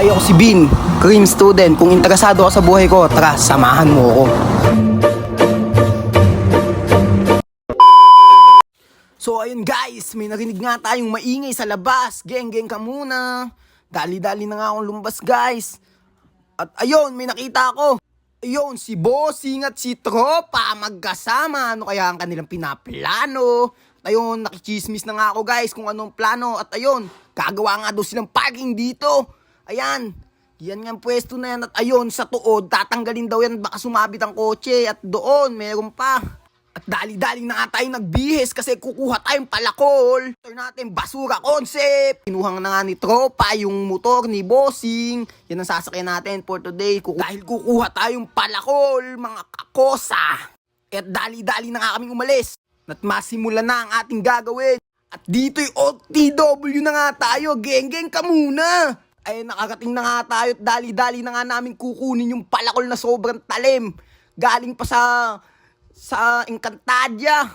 Hi, ako si Bin, Cream Student. Kung interesado ka sa buhay ko, tara, samahan mo ako. So ayun guys, may narinig nga tayong maingay sa labas. Geng-geng ka muna. Dali-dali na nga akong lumbas guys. At ayun, may nakita ako. Ayun, si Bossing at si Tropa magkasama. Ano kaya ang kanilang pinaplano? At ayun, nakichismis na nga ako guys kung anong plano. At ayun, gagawa nga daw silang parking dito. Ayan, yan nga ang pwesto na yan. At ayun, sa tuod, tatanggalin daw yan. Baka sumabit ang kotse. At doon, meron pa. At dali-dali na nga tayo nagbihis kasi kukuha tayong palakol. Ito natin, basura concept. Kinuha na nga ni Tropa yung motor ni Bossing. Yan ang sasakyan natin for today. Dahil kukuha tayong palakol, mga kakosa. At dali-dali na nga kaming umalis. At masimula na ang ating gagawin. At dito'y OTW na nga tayo. Geng-geng ka muna. Ay nakarating na nga tayo at dali-dali na nga namin kukunin yung palakol na sobrang talim. Galing pa sa Encantadia.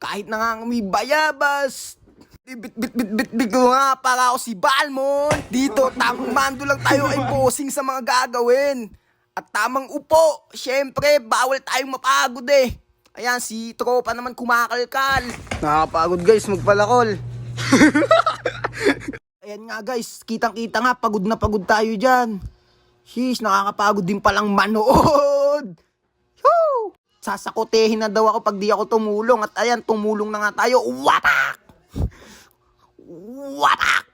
Kahit na nga may bayabas. Bit ko nga para ako si Balmon. Dito, tamang mando lang tayo ay Bossing sa mga gagawin. At tamang upo. Syempre, bawal tayong mapagod eh. Ayan, si Tropa naman kumakalkal. Nakakapagod guys, magpalakol. Ayan nga guys, kitang-kita nga, pagod na pagod tayo dyan. Sheesh, nakakapagod din palang manood. Woo! Sasakotehin na daw ako pag di ako tumulong. At ayan, tumulong na nga tayo. Wapak! Wapak!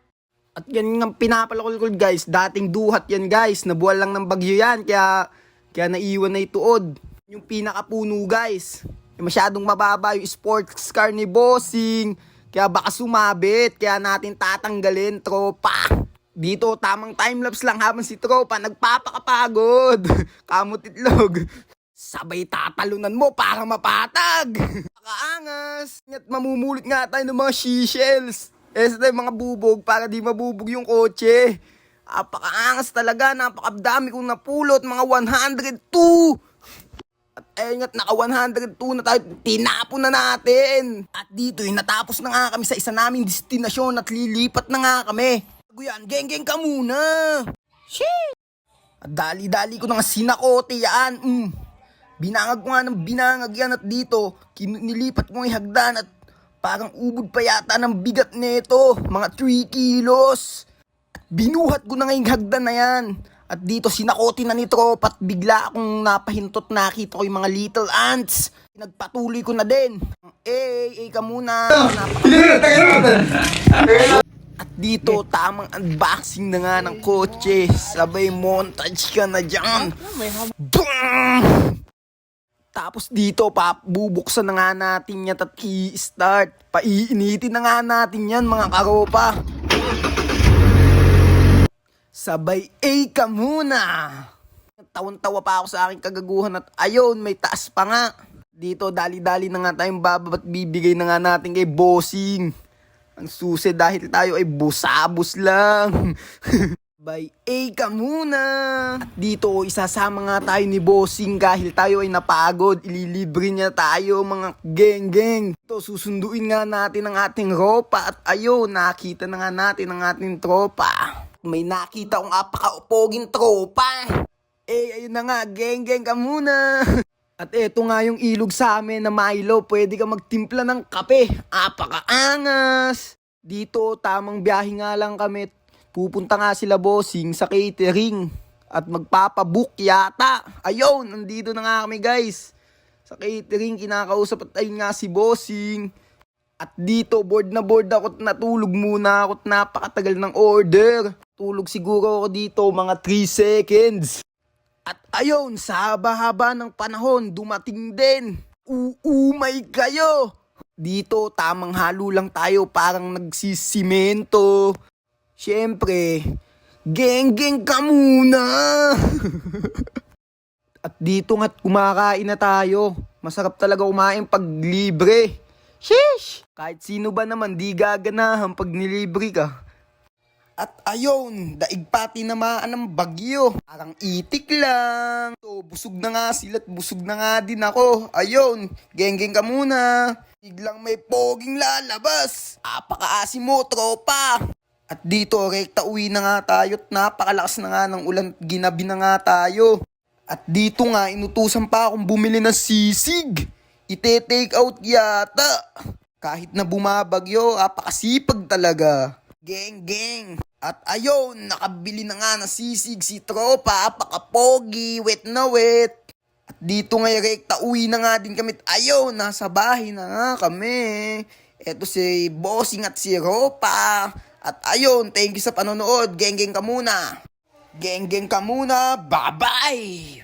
At yan nga pinapalakol guys. Dating duhat yan guys. Nabuwal lang ng bagyo yan. Kaya naiwan na ituod. Yung pinakapuno guys. Masyadong mababa yung sports car ni Bossing. Kaya baka sumabit. Kaya natin tatanggalin, Tropa. Dito, tamang timelapse lang habang si Tropa nagpapakapagod. Kamot itlog. Sabay tatalunan mo para mapatag. Nakaangas. At mamumulot nga tayo ng mga seashells. Sa tayo mga bubog para di mabubog yung kotse. Napakaangas talaga. Napakadami kong napulot. Mga 102. At ayun nga, naka 102 na tayo. Tinapon na natin. At dito, natapos na nga kami sa isa naming destinasyon. At lilipat na nga kami. Yan, geng-geng ka muna. Shit. At dali-dali ko na nga sinakote yan. Binangag ko nga ng binangag yan at dito, nilipat ko ng hagdan at parang ubod pa yata ng bigat nito. Mga 3 kilos. At binuhat ko na nga yung hagdan na yan. At dito sinakote na ni Tropa at bigla akong napahintot, nakita ko yung mga little ants. Nagpatuloy ko na din. Ka muna. At dito, tamang unboxing na nga ng kotse. Sabay montage ka na dyan. Boom! Tapos dito, bubuksan na nga natin yan at i-start. Paiinitin na nga natin yan, mga karopa. Sabay ka muna. Tawan-tawa pa ako sa aking kagaguhan at ayun, may taas pa nga. Dito, dali-dali na nga tayong bababat bibigay na nga natin kay Bossing. Ang susi dahil tayo ay busabos lang. Bye, ka muna. At dito, isasama nga tayo ni Bossing dahil tayo ay napagod. Ililibre niya tayo, mga geng-geng. Ito, susunduin nga natin ang ating ropa. At ayun, nakita na nga natin ang ating tropa. May nakita kong apakaupoging tropa. Ayun na nga, geng-geng ka muna. At eto nga yung ilog sa amin na Milo, pwede ka magtimpla ng kape. Apakaangas. Dito, tamang biyahe nga lang kami. Pupunta nga sila Bossing sa catering. At magpapabook yata. Ayun, nandito na nga kami guys. Sa catering, kinakausap at ayun nga si Bossing. At dito, bored na bored ako at natulog muna ako at napakatagal ng order. Tulog siguro ako dito mga 3 seconds. At ayun, sa haba-haba ng panahon, dumating din. Uumay kayo. Dito, tamang halo lang tayo, parang nagsisimento. Siyempre, geng-geng ka muna. At dito nga't kumakain na tayo. Masarap talaga kumain pag libre. Sheesh! Kahit sino ba naman di gaganahan pag nilibre ka. At ayun, daig pa tinamaan ng bagyo. Parang itik lang. So, busog na nga sila at busog na nga din ako. Ayun, geng-geng ka muna. Biglang may poging lalabas. Apakaasim mo, tropa. At dito, rekta uwi na nga tayo at napakalakas na nga ng ulan at ginabi na nga tayo. At dito nga, inutusan pa akong bumili ng sisig. Ite-take out yata. Kahit na bumabagyo, apakasipag talaga. Geng, geng. At ayun, nakabili na nga ng sisig si tropa, apakapogi, wet na wet. At dito nga, rekta uwi na nga din kami. Ayun, nasa bahay na nga kami. Eto si Bossing at si Ropa. At ayun, thank you sa panonood. Geng, geng ka muna. Geng, geng ka muna. Bye-bye.